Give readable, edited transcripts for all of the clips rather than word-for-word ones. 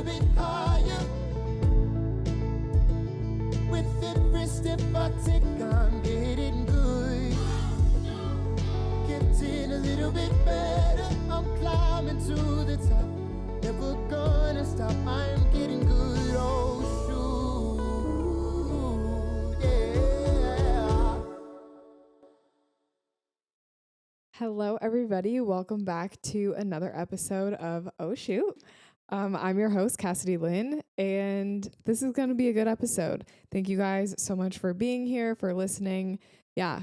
bit higher. With every step I take, I'm getting good. Getting a little bit better. I'm climbing to the top. Never gonna stop. I'm getting good. Oh, shoot. Yeah. Hello, everybody. Welcome back to another episode of Oh Shoot. I'm your host, Cassidy Lynne, and this is going to be a good episode. Thank you guys so much for being here, for listening. Yeah,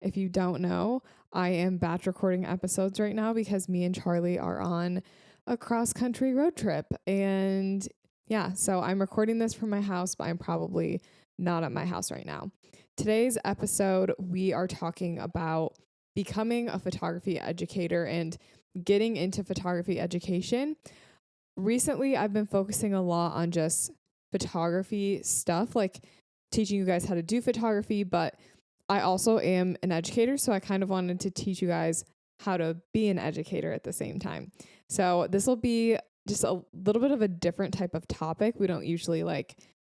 if you don't know, I am batch recording episodes right now because me and Charlie are on a cross-country road trip. And yeah, so I'm recording this from my house, but I'm probably not at my house right now. Today's episode, we are talking about becoming a photography educator and getting into photography education. Recently, I've been focusing a lot on just photography stuff, like teaching you guys how to do photography, but I also am an educator, so I kind of wanted to teach you guys how to be an educator at the same time. So this will be just a little bit of a different type of topic. We don't usually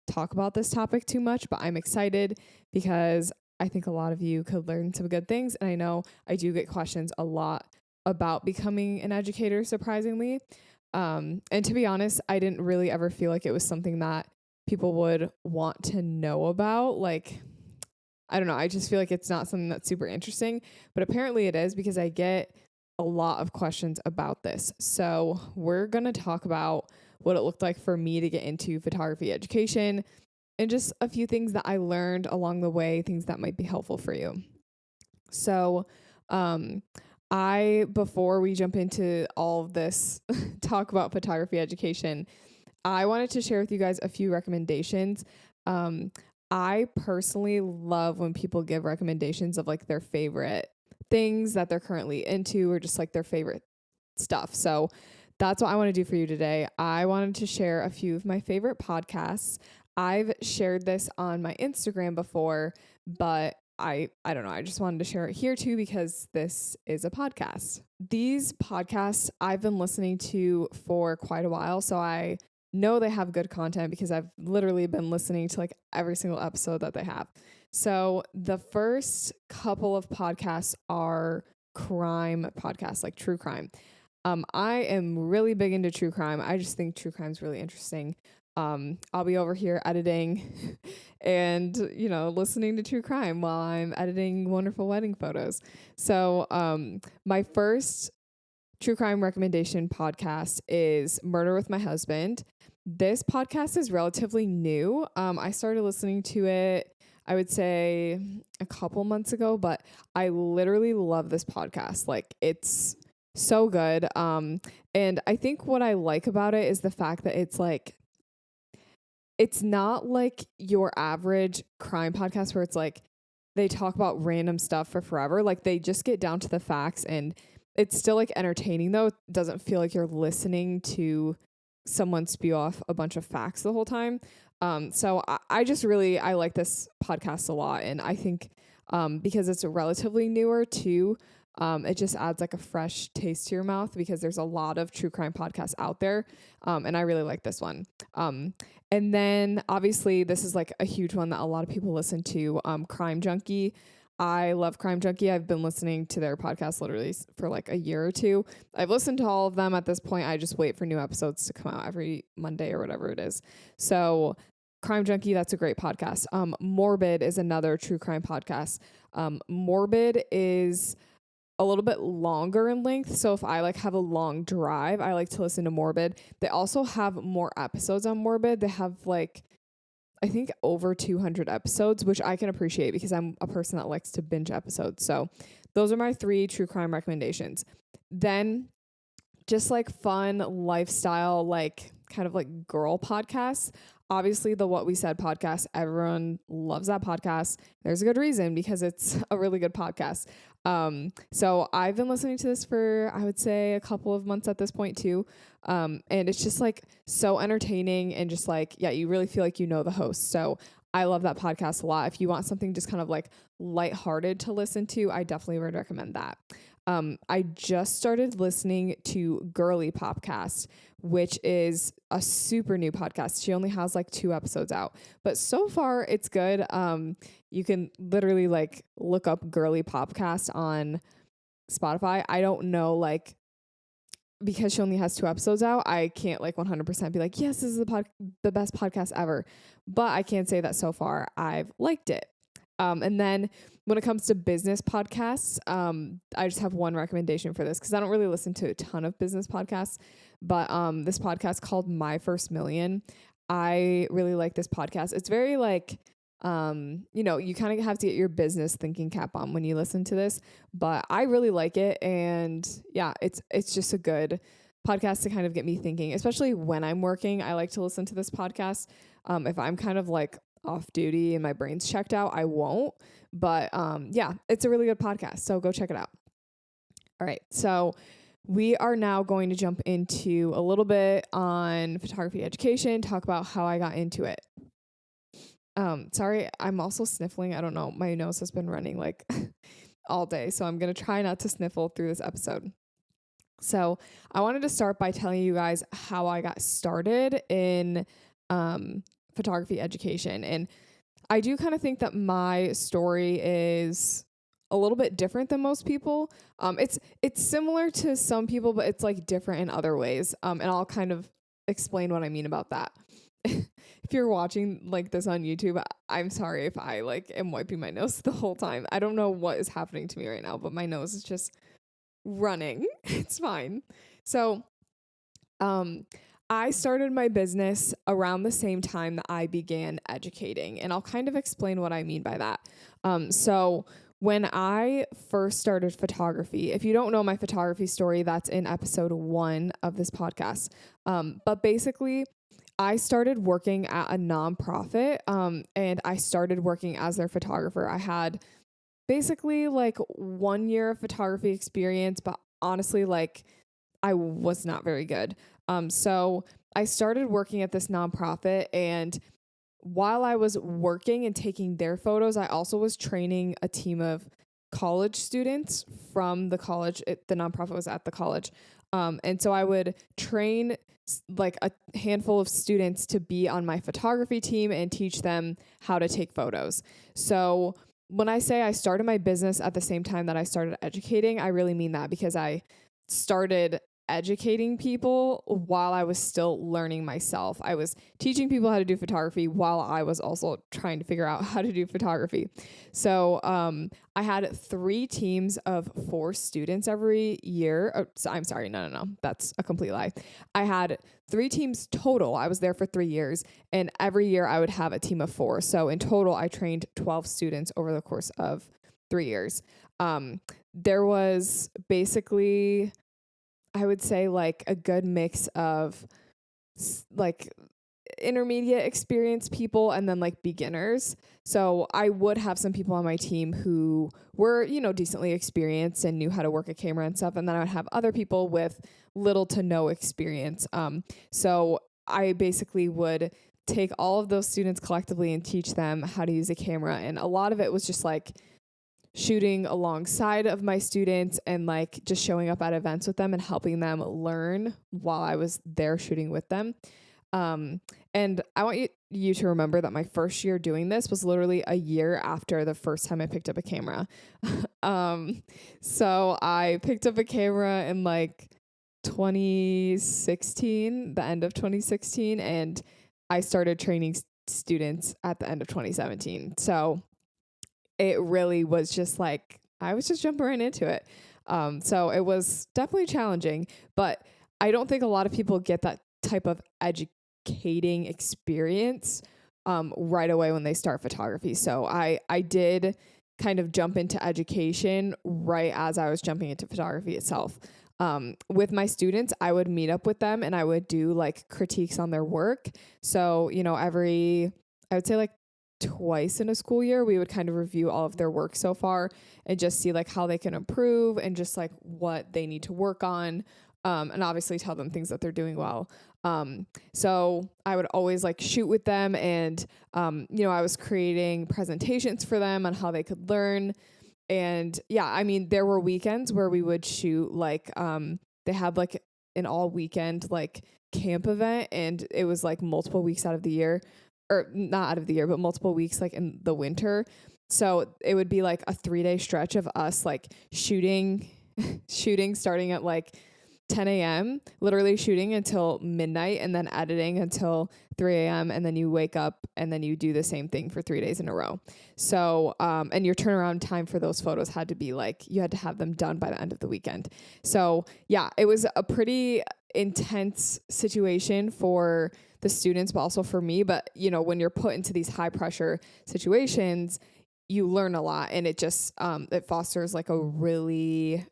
talk about this topic too much, but I'm excited because I think a lot of you could learn some good things. And I know I do get questions a lot about becoming an educator, surprisingly. And to be honest, I didn't really ever feel like it was something that people would want to know about. I don't know. I just feel like it's not something that's super interesting, but apparently it is because I get a lot of questions about this. So we're going to talk about what it looked like for me to get into photography education, and just a few things that I learned along the way, things that might be helpful for you. So, before we jump into all of this talk about photography education, I wanted to share with you guys a few recommendations. I personally love when people give recommendations of their favorite things that they're currently into, or just their favorite stuff. So that's what I want to do for you today. I wanted to share a few of my favorite podcasts. I've shared this on my Instagram before, but I don't know. I just wanted to share it here too because this is a podcast. These podcasts I've been listening to for quite a while, so I know they have good content because I've literally been listening to every single episode that they have. So the first couple of podcasts are crime podcasts, like true crime. I am really big into true crime. I just think true crime is really interesting. I'll be over here editing and, listening to true crime while I'm editing wonderful wedding photos. So, my first true crime recommendation podcast is Murder with My Husband. This podcast is relatively new. I started listening to it, I would say a couple months ago, but I literally love this podcast. It's so good. And I think what I like about it is the fact that it's not like your average crime podcast where it's they talk about random stuff for forever. They just get down to the facts, and it's still entertaining though. It doesn't feel like you're listening to someone spew off a bunch of facts the whole time. So I like this podcast a lot. And I think because it's relatively newer too, it just adds a fresh taste to your mouth because there's a lot of true crime podcasts out there. And I really like this one. And then obviously this is a huge one that a lot of people listen to, Crime Junkie. I love Crime Junkie. I've been listening to their podcast literally for a year or two. I've listened to all of them at this point. I just wait for new episodes to come out every Monday or whatever it is. So Crime Junkie, that's a great podcast. Morbid is another true crime podcast. Morbid is a little bit longer in length. So if I have a long drive, I like to listen to Morbid. They also have more episodes on Morbid. They have I think over 200 episodes, which I can appreciate because I'm a person that likes to binge episodes. So those are my 3 true crime recommendations. Then just fun lifestyle, kind of girl podcasts. Obviously the What We Said podcast, everyone loves that podcast. There's a good reason because it's a really good podcast. So I've been listening to this for, I would say, a couple of months at this point too. And it's just so entertaining and just you really feel like you know the host. So I love that podcast a lot. If you want something just kind of like lighthearted to listen to, I definitely would recommend that. I just started listening to Girly Popcast, which is a super new podcast. She only has like 2 episodes out, but so far it's good. You can literally like look up Girly Popcast on Spotify. I don't know, like, because she only has 2 episodes out, I can't like 100% be like, yes, this is the best podcast ever. But I can say that so far I've liked it. And then when it comes to business podcasts, I just have one recommendation for this because I don't really listen to a ton of business podcasts. But this podcast called My First Million, I really like this podcast. It's very like, you kind of have to get your business thinking cap on when you listen to this, but I really like it. And yeah, it's just a good podcast to kind of get me thinking, especially when I'm working. I like to listen to this podcast. If I'm kind of like off duty and my brain's checked out, I won't. But yeah, it's a really good podcast. So go check it out. All right. So we are now going to jump into a little bit on photography education, talk about how I got into it. Sorry, I'm also sniffling. I don't know. My nose has been running like all day. So I'm going to try not to sniffle through this episode. So I wanted to start by telling you guys how I got started in photography education. And I do kind of think that my story is a little bit different than most people. It's similar to some people, but it's like different in other ways. And I'll kind of explain what I mean about that. If you're watching like this on YouTube, I'm sorry if I like am wiping my nose the whole time. I don't know what is happening to me right now, but my nose is just running. It's fine. So, I started my business around the same time that I began educating, and I'll kind of explain what I mean by that. So when I first started photography, if you don't know my photography story, that's in episode 1 of this podcast. But basically, I started working at a nonprofit, and I started working as their photographer. I had basically like 1 year of photography experience, but honestly, like I was not very good. So I started working at this nonprofit, and while I was working and taking their photos, I also was training a team of college students from the college. The nonprofit was at the college. And so I would train like a handful of students to be on my photography team and teach them how to take photos. So when I say I started my business at the same time that I started educating, I really mean that, because I started educating people while I was still learning myself. I was teaching people how to do photography while I was also trying to figure out how to do photography. So I had 3 teams of 4 students every year. I'm sorry, no. That's a complete lie. I had 3 teams total. I was there for 3 years, and every year I would have a team of 4. So in total, I trained 12 students over the course of 3 years. There was basically, I would say, like a good mix of like intermediate experienced people and then like beginners. So I would have some people on my team who were, decently experienced and knew how to work a camera and stuff. And then I would have other people with little to no experience. So I basically would take all of those students collectively and teach them how to use a camera. And a lot of it was just like shooting alongside of my students and like just showing up at events with them and helping them learn while I was there shooting with them. And I want you to remember that my first year doing this was literally a year after the first time I picked up a camera. So I picked up a camera in like 2016, the end of 2016, and I started training students at the end of 2017. So it really was just like, I was just jumping right into it. So it was definitely challenging, but I don't think a lot of people get that type of educating experience right away when they start photography. So I did kind of jump into education right as I was jumping into photography itself. With my students, I would meet up with them and I would do like critiques on their work. So, I would say like twice in a school year, we would kind of review all of their work so far and just see like how they can improve and just like what they need to work on. and obviously tell them things that they're doing well. So I would always like shoot with them, and I was creating presentations for them on how they could learn. And yeah, I mean, there were weekends where we would shoot like they had like an all weekend like camp event, and it was like multiple weeks out of the year, or not out of the year, but multiple weeks like in the winter. So it would be like a 3-day stretch of us like shooting starting at like 10 a.m., literally shooting until midnight, and then editing until 3 a.m. And then you wake up and then you do the same thing for 3 days in a row. So, and your turnaround time for those photos had to be like, you had to have them done by the end of the weekend. So yeah, it was a pretty intense situation for the students, but also for me. But, when you're put into these high pressure situations, you learn a lot, and it just, it fosters like a really,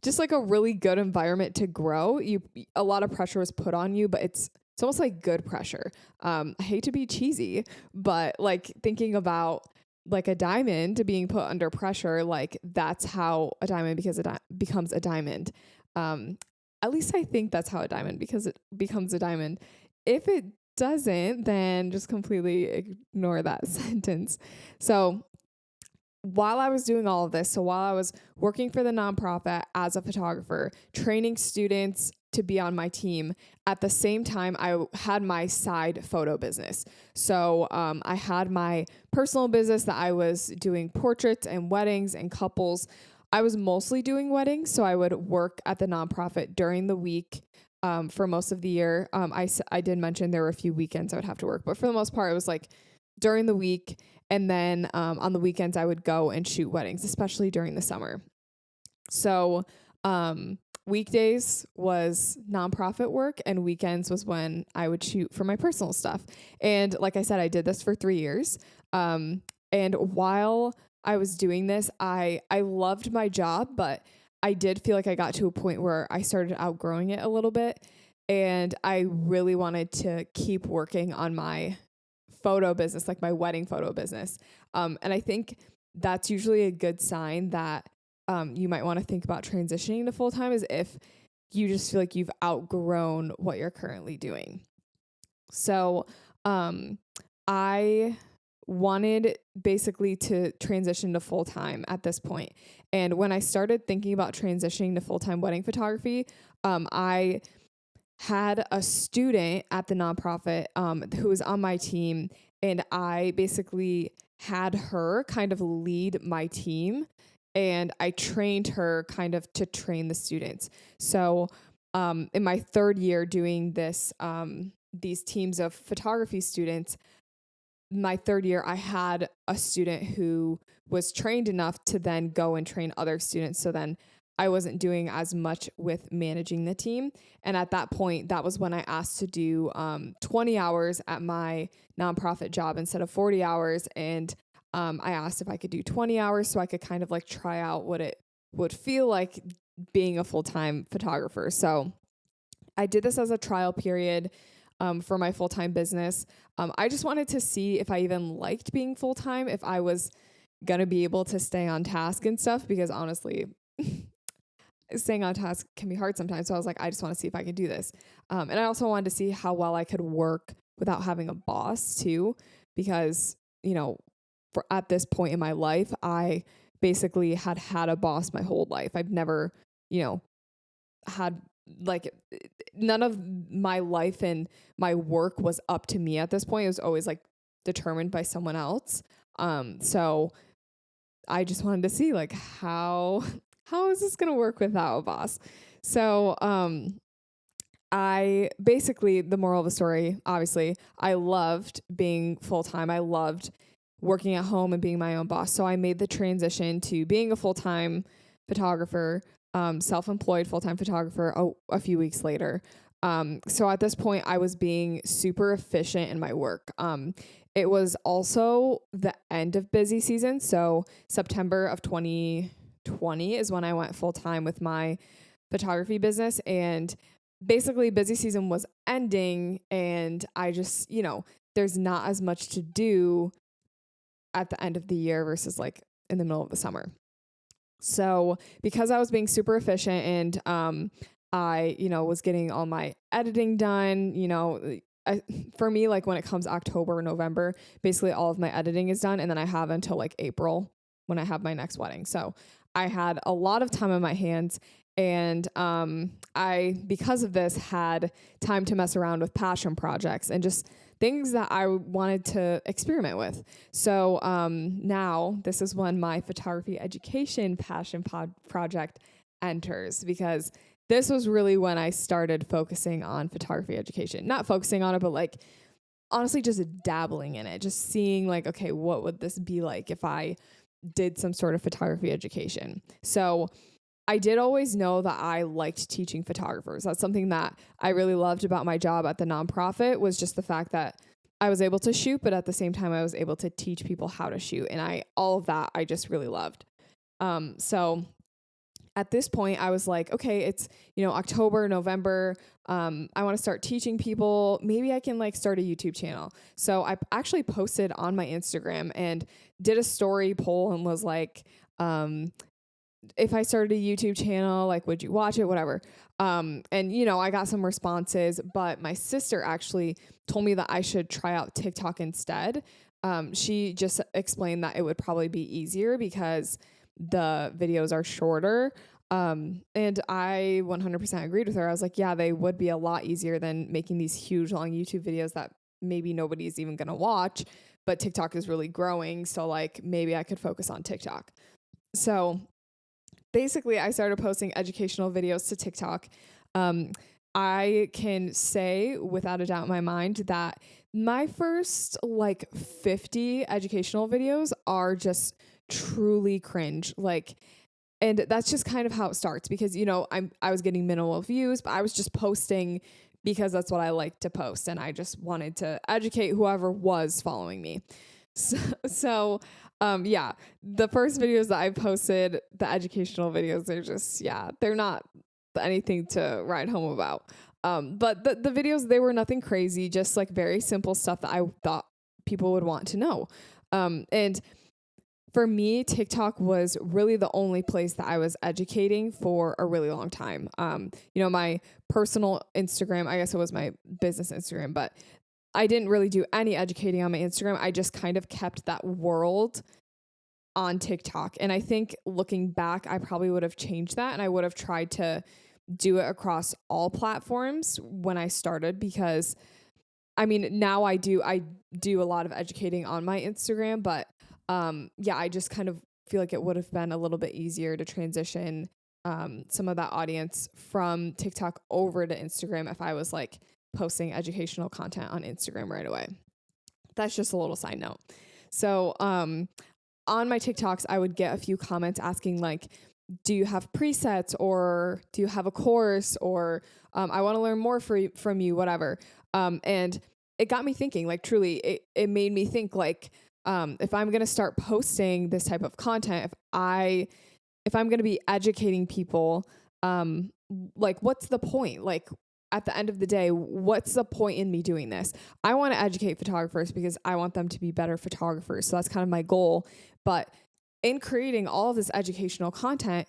just like a really good environment to grow. A lot of pressure is put on you, but it's almost like good pressure. I hate to be cheesy, but like thinking about like a diamond being put under pressure, like that's how a diamond becomes a diamond. At least I think that's how a diamond becomes a diamond. If it doesn't, then just completely ignore that sentence. So while I was doing all of this, so while I was working for the nonprofit as a photographer, training students to be on my team, at the same time, I had my side photo business. So I had my personal business that I was doing portraits and weddings and couples. I was mostly doing weddings, so I would work at the nonprofit during the week. For most of the year. I did mention there were a few weekends I would have to work, but for the most part, it was like during the week. And then on the weekends, I would go and shoot weddings, especially during the summer. So weekdays was nonprofit work, and weekends was when I would shoot for my personal stuff. And like I said, I did this for 3 years. And while I was doing this, I loved my job, but I did feel like I got to a point where I started outgrowing it a little bit, and I really wanted to keep working on my photo business, like my wedding photo business. And I think that's usually a good sign that you might want to think about transitioning to full-time, is if you just feel like you've outgrown what you're currently doing. So I wanted basically to transition to full-time at this point. And when I started thinking about transitioning to full-time wedding photography, I had a student at the nonprofit who was on my team, and I basically had her kind of lead my team, and I trained her kind of to train the students. So in my 3rd year doing this, these teams of photography students, my 3rd year, I had a student who was trained enough to then go and train other students. So then I wasn't doing as much with managing the team. And at that point, that was when I asked to do 20 hours at my nonprofit job instead of 40 hours. And I asked if I could do 20 hours so I could kind of like try out what it would feel like being a full-time photographer. So I did this as a trial period for my full-time business. I just wanted to see if I even liked being full-time, if I was going to be able to stay on task and stuff, because honestly, staying on task can be hard sometimes. So I was like, I just want to see if I can do this. And I also wanted to see how well I could work without having a boss too, because, for at this point in my life, I basically had a boss my whole life. I've never, had like none of my life and my work was up to me at this point. It was always like determined by someone else. So I just wanted to see like how is this going to work without a boss? So, I basically, the moral of the story, obviously, I loved being full-time. I loved working at home and being my own boss. So I made the transition to being a full-time photographer, self-employed full-time photographer a few weeks later. So at this point, I was being super efficient in my work. It was also the end of busy season. So September of 2020 is when I went full-time with my photography business, and basically busy season was ending, and I just, there's not as much to do at the end of the year versus like in the middle of the summer. So because I was being super efficient and I, was getting all my editing done, for me, like when it comes October, November, basically all of my editing is done. And then I have until like April when I have my next wedding. So I had a lot of time on my hands. And I, because of this, had time to mess around with passion projects and just things that I wanted to experiment with. So now this is when my photography education passion project enters, because this was really when I started focusing on photography education. Not focusing on it, but like honestly just dabbling in it, just seeing like, okay, what would this be like if I did some sort of photography education? So I did always know that I liked teaching photographers. That's something that I really loved about my job at the nonprofit, was just the fact that I was able to shoot, but at the same time I was able to teach people how to shoot. And all of that I just really loved. So at this point I was like, okay, it's, October, November. I want to start teaching people. Maybe I can like start a YouTube channel. So I actually posted on my Instagram and did a story poll and was like, if I started a YouTube channel, like, would you watch it? Whatever. And I got some responses, but my sister actually told me that I should try out TikTok instead. She just explained that it would probably be easier because the videos are shorter. And I 100% agreed with her. I was like, yeah, they would be a lot easier than making these huge long YouTube videos that maybe nobody's even going to watch, but TikTok is really growing. So like maybe I could focus on TikTok. So basically I started posting educational videos to TikTok. I can say without a doubt in my mind that my first like 50 educational videos are just truly cringe. And that's just kind of how it starts, because, I was getting minimal views, but I was just posting because that's what I like to post. And I just wanted to educate whoever was following me. So the first videos that I posted, the educational videos, they're not anything to write home about. But the videos, they were nothing crazy, just like very simple stuff that I thought people would want to know. And for me, TikTok was really the only place that I was educating for a really long time. My personal Instagram, I guess it was my business Instagram, but I didn't really do any educating on my Instagram. I just kind of kept that world on TikTok. And I think looking back, I probably would have changed that, and I would have tried to do it across all platforms when I started, because now I do a lot of educating on my Instagram, but I just kind of feel like it would have been a little bit easier to transition some of that audience from TikTok over to Instagram if I was like posting educational content on Instagram right away. That's just a little side note. So on my TikToks, I would get a few comments asking like, do you have presets, or do you have a course, or I want to learn more from you, whatever. And it got me thinking, like truly, it made me think like, if I'm going to start posting this type of content, if I'm going to be educating people, like what's the point? Like at the end of the day, what's the point in me doing this? I want to educate photographers because I want them to be better photographers. So that's kind of my goal. But in creating all of this educational content,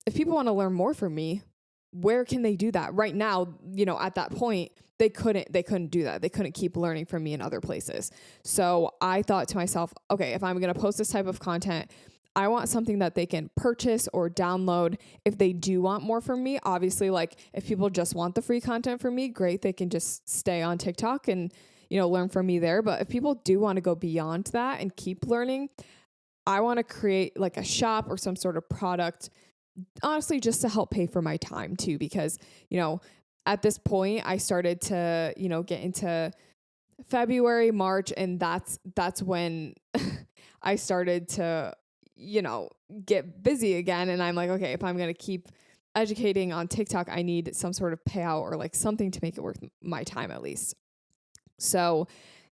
if people want to learn more from me, where can they do that? Right now, at that point, they couldn't do that. They couldn't keep learning from me in other places. So I thought to myself, okay, if I'm going to post this type of content, I want something that they can purchase or download if they do want more from me. Obviously, like if people just want the free content from me, great. They can just stay on TikTok and, learn from me there. But if people do want to go beyond that and keep learning, I want to create like a shop or some sort of product, honestly, just to help pay for my time too, because, at this point I started to, get into February, March, and that's when I started to, get busy again. And I'm like, okay, if I'm going to keep educating on TikTok, I need some sort of payout or like something to make it worth my time at least. So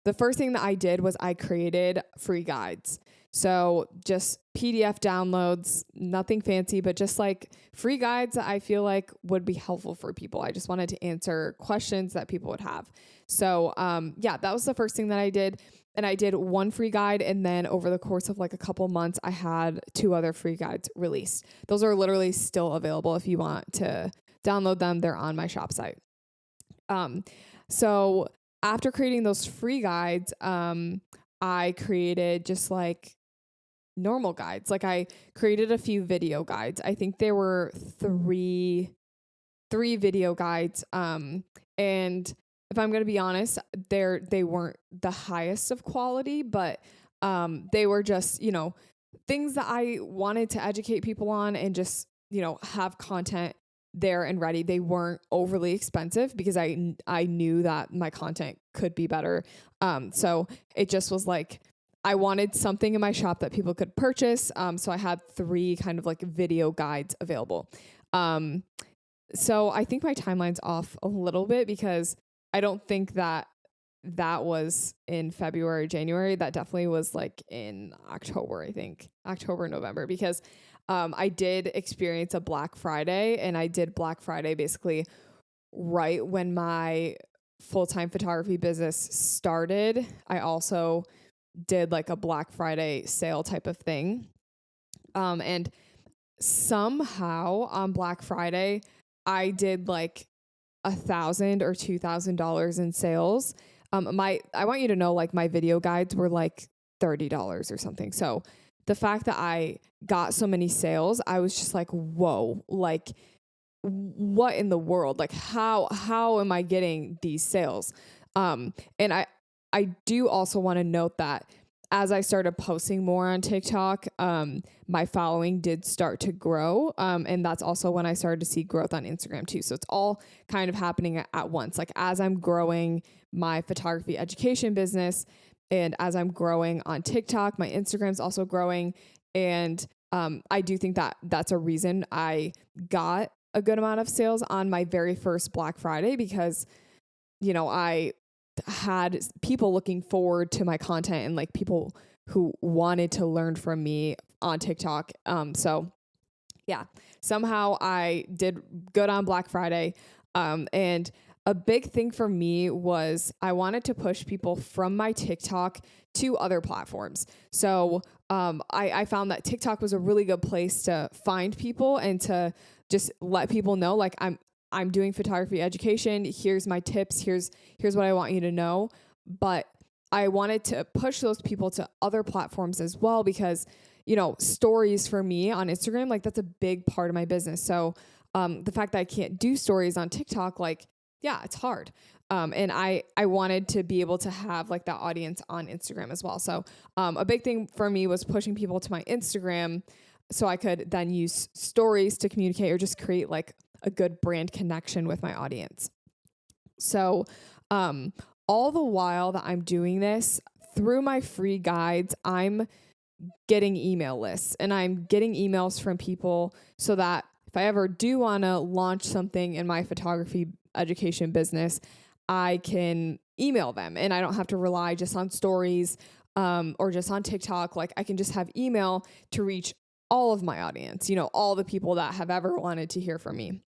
the first thing that I did was I created free guides. So just PDF downloads, nothing fancy, but just like free guides that I feel like would be helpful for people. I just wanted to answer questions that people would have. So that was the first thing that I did. And I did one free guide. And then over the course of like a couple months, I had 2 other free guides released. Those are literally still available if you want to download them. They're on my shop site. So after creating those free guides, I created just like normal guides. Like I created a few video guides. I think there were three video guides. And if I'm going to be honest, they weren't the highest of quality, but they were just, things that I wanted to educate people on and just, have content there and ready. They weren't overly expensive because I knew that my content could be better. So it just was like, I wanted something in my shop that people could purchase. So I had 3 kind of like video guides available. So I think my timeline's off a little bit because I don't think that was in February, January. That definitely was like in October, I think. October, November, because I did experience a Black Friday, and I did Black Friday basically right when my full-time photography business started. I also did like a Black Friday sale type of thing. And somehow on Black Friday, I did like $1,000 or $2,000 in sales. I want you to know, like, my video guides were like $30 or something. So the fact that I got so many sales, I was just like, whoa, like, what in the world? Like, how am I getting these sales? And I do also want to note that as I started posting more on TikTok, my following did start to grow. And that's also when I started to see growth on Instagram too. So it's all kind of happening at once. Like as I'm growing my photography education business and as I'm growing on TikTok, my Instagram's also growing. And I do think that that's a reason I got a good amount of sales on my very first Black Friday because, I had people looking forward to my content and like people who wanted to learn from me on TikTok. So yeah, somehow I did good on Black Friday. And a big thing for me was I wanted to push people from my TikTok to other platforms. So I found that TikTok was a really good place to find people and to just let people know, like, I'm doing photography education. Here's my tips. Here's what I want you to know. But I wanted to push those people to other platforms as well because, stories for me on Instagram, like that's a big part of my business. So the fact that I can't do stories on TikTok, like, yeah, it's hard. And I wanted to be able to have like that audience on Instagram as well. So a big thing for me was pushing people to my Instagram so I could then use stories to communicate or just create like a good brand connection with my audience. So all the while that I'm doing this through my free guides, I'm getting email lists and I'm getting emails from people so that if I ever do want to launch something in my photography education business, I can email them and I don't have to rely just on stories or just on TikTok. Like I can just have email to reach all of my audience, all the people that have ever wanted to hear from me.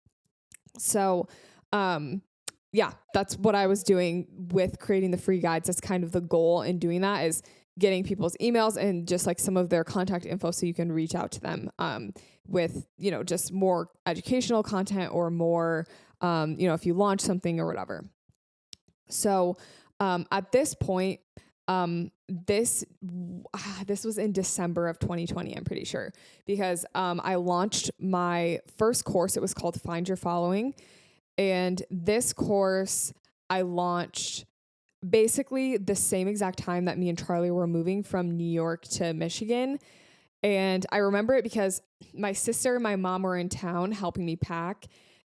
So, yeah, that's what I was doing with creating the free guides. That's kind of the goal in doing that is getting people's emails and just like some of their contact info so you can reach out to them with, just more educational content or more, if you launch something or whatever. So at this point, this was in December of 2020, I'm pretty sure, because I launched my first course. It was called Find Your Following. And this course I launched basically the same exact time that me and Charlie were moving from New York to Michigan. And I remember it because my sister and my mom were in town helping me pack.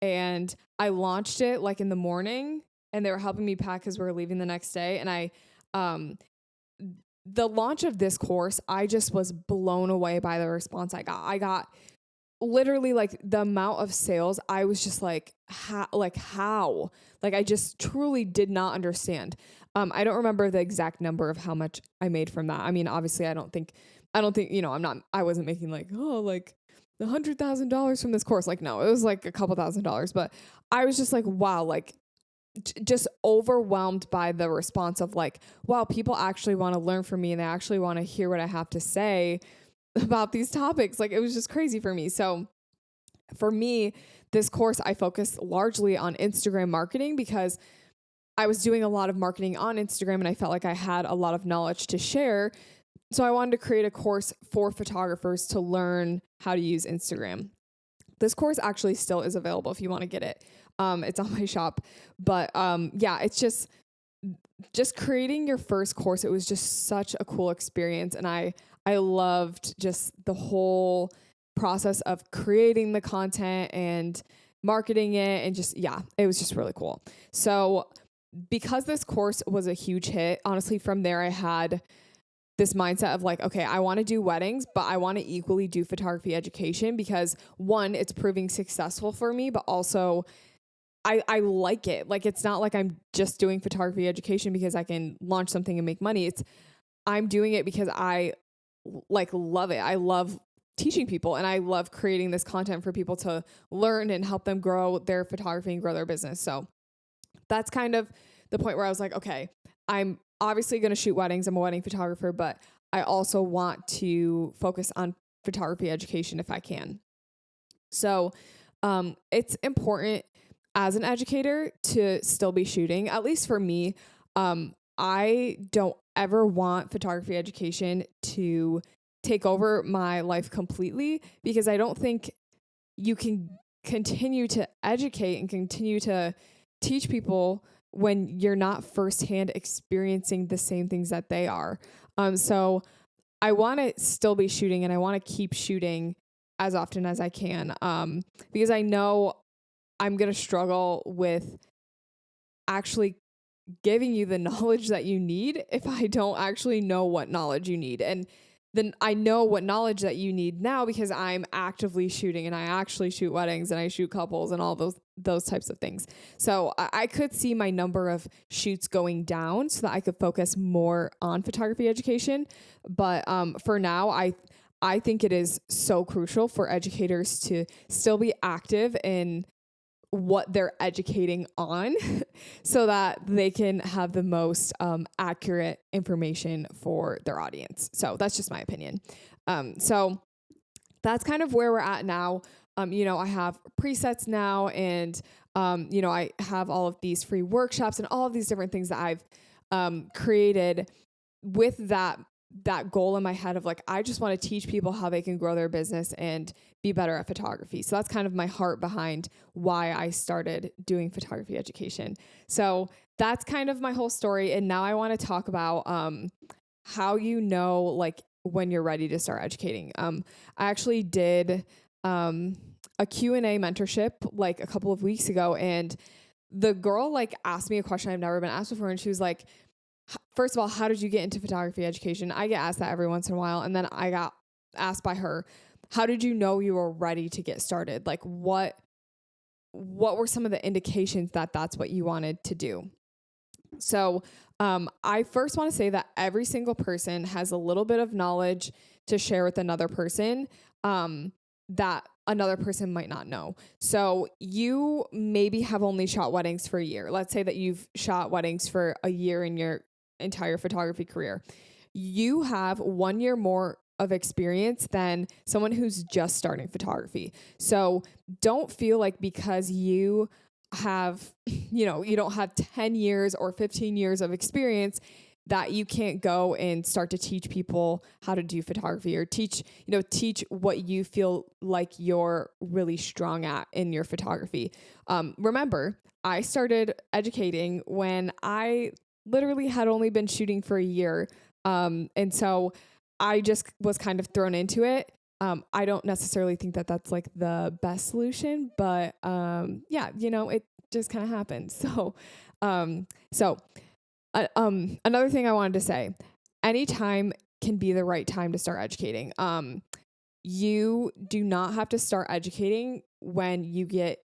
And I launched it like in the morning and they were helping me pack because we were leaving the next day. And the launch of this course, I just was blown away by the response I got. I got literally like the amount of sales. I was just like, how? Like, I just truly did not understand. I don't remember the exact number of how much I made from that. I mean, obviously I don't think, I wasn't making like, like $100,000 from this course. Like, no, it was like a couple $1,000s, but I was just like, wow, like just overwhelmed by the response of like, wow, people actually want to learn from me and they actually want to hear what I have to say about these topics. Like, it was just crazy for me. So For me, this course, I focused largely on Instagram marketing because I was doing a lot of marketing on Instagram and I felt like I had a lot of knowledge to share. So I wanted to create a course for photographers to learn how to use Instagram. This course actually still is available if you want to get it. It's on my shop. But yeah, it's just creating your first course. It was just such a cool experience. And I loved just the whole process of creating the content and marketing it. And just, yeah, it was just really cool. So because this course was a huge hit, honestly, from there, I had this mindset of like, okay, I want to do weddings, but I want to equally do photography education because one, it's proving successful for me, but also I like it. Like, it's not like I'm just doing photography education because I can launch something and make money. I'm doing it because I like love it. I love teaching people and I love creating this content for people to learn and help them grow their photography and grow their business. So that's kind of the point where I was like, okay, I'm obviously going to shoot weddings. I'm a wedding photographer, but I also want to focus on photography education if I can. So it's important as an educator to still be shooting. At least for me, I don't ever want photography education to take over my life completely because I don't think you can continue to educate and continue to teach people when you're not firsthand experiencing the same things that they are. So I want to still be shooting and I want to keep shooting as often as I can because I know I'm going to struggle with actually giving you the knowledge that you need if I don't actually know what knowledge you need. And then I know what knowledge that you need now because I'm actively shooting and I actually shoot weddings and I shoot couples and all those types of things. So I could see my number of shoots going down so that I could focus more on photography education. But for now, I think it is so crucial for educators to still be active in what they're educating on so that they can have the most accurate information for their audience. So that's just my opinion. So that's kind of where we're at now. I have presets now and, I have all of these free workshops and all of these different things that I've created with that goal in my head of like, I just want to teach people how they can grow their business and be better at photography. So that's kind of my heart behind why I started doing photography education. So that's kind of my whole story. And now I want to talk about how like when you're ready to start educating. I actually did a Q&A mentorship like a couple of weeks ago, and the girl like asked me a question I've never been asked before, and she was like, first of all, how did you get into photography education? I get asked that every once in a while. And then I got asked by her, how did you know you were ready to get started? Like what were some of the indications that that's what you wanted to do? So I first want to say that every single person has a little bit of knowledge to share with another person that another person might not know. So you maybe have only shot weddings for a year. Let's say that you've shot weddings for a year in your entire photography career. You have 1 year more of experience than someone who's just starting photography. So don't feel like because you have, you don't have 10 years or 15 years of experience that you can't go and start to teach people how to do photography or teach what you feel like you're really strong at in your photography. Remember, I started educating when I literally had only been shooting for a year. And so I just was kind of thrown into it. I don't necessarily think that that's like the best solution, but it just kind of happened. So another thing I wanted to say, anytime can be the right time to start educating. You do not have to start educating when you get,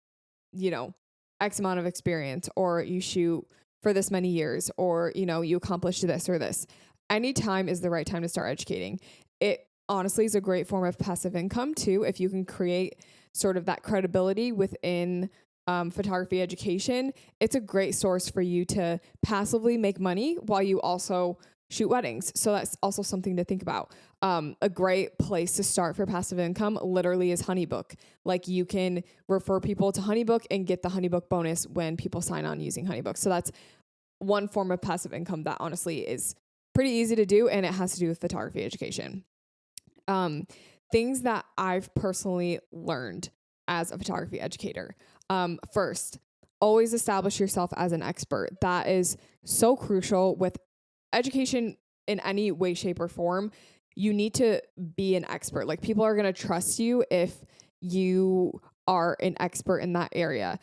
X amount of experience, or you shoot for this many years, or, you accomplished this or this. Any time is the right time to start educating. It honestly is a great form of passive income too. If you can create sort of that credibility within photography education, it's a great source for you to passively make money while you also shoot weddings. So that's also something to think about. A great place to start for passive income literally is HoneyBook. Like you can refer people to HoneyBook and get the HoneyBook bonus when people sign on using HoneyBook. So that's one form of passive income that honestly is pretty easy to do, and it has to do with photography education. Things that I've personally learned as a photography educator. First, always establish yourself as an expert. That is so crucial with education in any way, shape, or form. You need to be an expert. Like people are going to trust you if you are an expert in that area.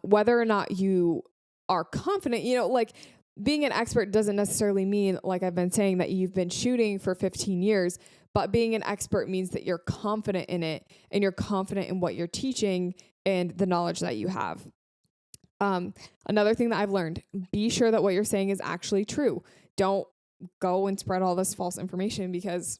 Whether or not you are confident, like being an expert doesn't necessarily mean, like I've been saying, that you've been shooting for 15 years, but being an expert means that you're confident in it and you're confident in what you're teaching and the knowledge that you have. Another thing that I've learned, be sure that what you're saying is actually true. Don't go and spread all this false information because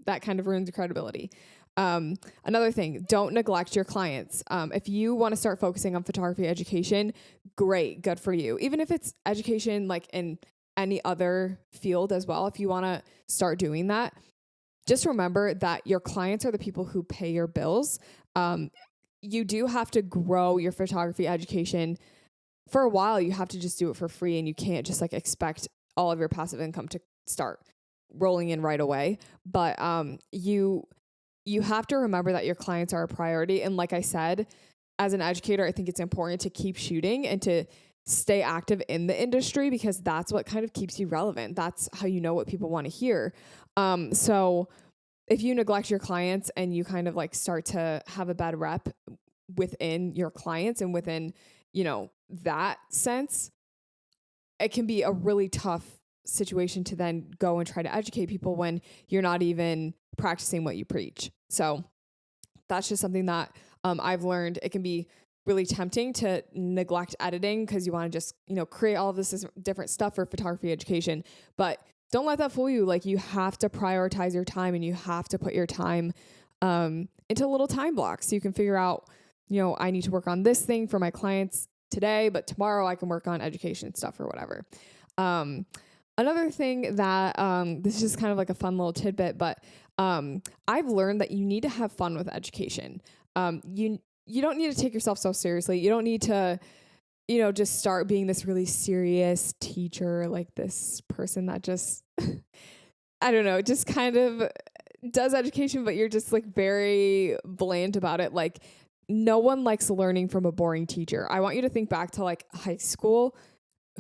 that kind of ruins your credibility. Another thing, don't neglect your clients. If you want to start focusing on photography education, great, good for you. Even if it's education like in any other field as well, if you want to start doing that, just remember that your clients are the people who pay your bills. You do have to grow your photography education. For a while, you have to just do it for free, and you can't just like expect all of your passive income to start rolling in right away. But you have to remember that your clients are a priority. And like I said, as an educator, I think it's important to keep shooting and to stay active in the industry because that's what kind of keeps you relevant. That's how you know what people want to hear. So if you neglect your clients and you kind of like start to have a bad rep within your clients and within, that sense, it can be a really tough situation to then go and try to educate people when you're not even practicing what you preach. So that's just something that I've learned. It can be really tempting to neglect editing because you want to just, create all of this different stuff for photography education. But don't let that fool you. Like you have to prioritize your time and you have to put your time into little time blocks so you can figure out, I need to work on this thing for my clients today, but tomorrow I can work on education stuff or whatever. Another thing that this is just kind of like a fun little tidbit, but I've learned that you need to have fun with education. You don't need to take yourself so seriously. You don't need to, just start being this really serious teacher, like this person that just, I don't know, just kind of does education, but you're just like very bland about it. Like no one likes learning from a boring teacher. I want you to think back to like high school.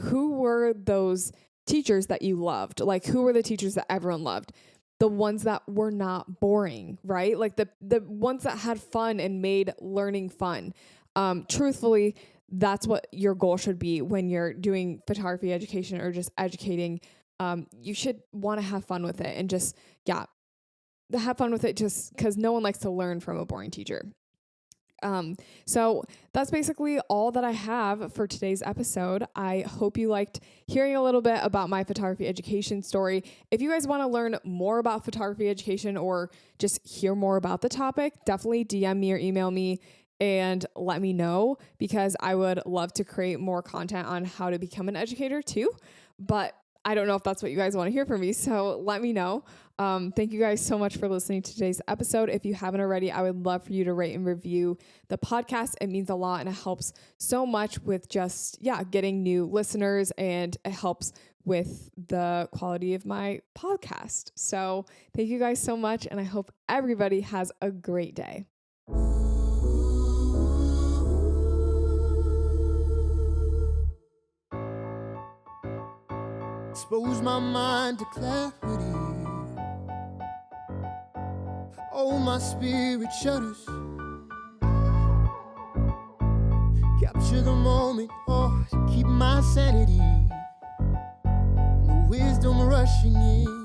Who were those teachers that you loved? Like who were the teachers that everyone loved? The ones that were not boring, right? Like the ones that had fun and made learning fun. Truthfully, that's what your goal should be when you're doing photography education or just educating. You should want to have fun with it and just, have fun with it just because no one likes to learn from a boring teacher. So that's basically all that I have for today's episode. I hope you liked hearing a little bit about my photography education story. If you guys want to learn more about photography education or just hear more about the topic, definitely DM me or email me and let me know because I would love to create more content on how to become an educator too. But I don't know if that's what you guys want to hear from me. So let me know. Thank you guys so much for listening to today's episode. If you haven't already, I would love for you to rate and review the podcast. It means a lot and it helps so much with just, getting new listeners and it helps with the quality of my podcast. So thank you guys so much. And I hope everybody has a great day. Expose my mind to clarity. Oh, my spirit shudders. Capture the moment, to keep my sanity. The wisdom rushing in.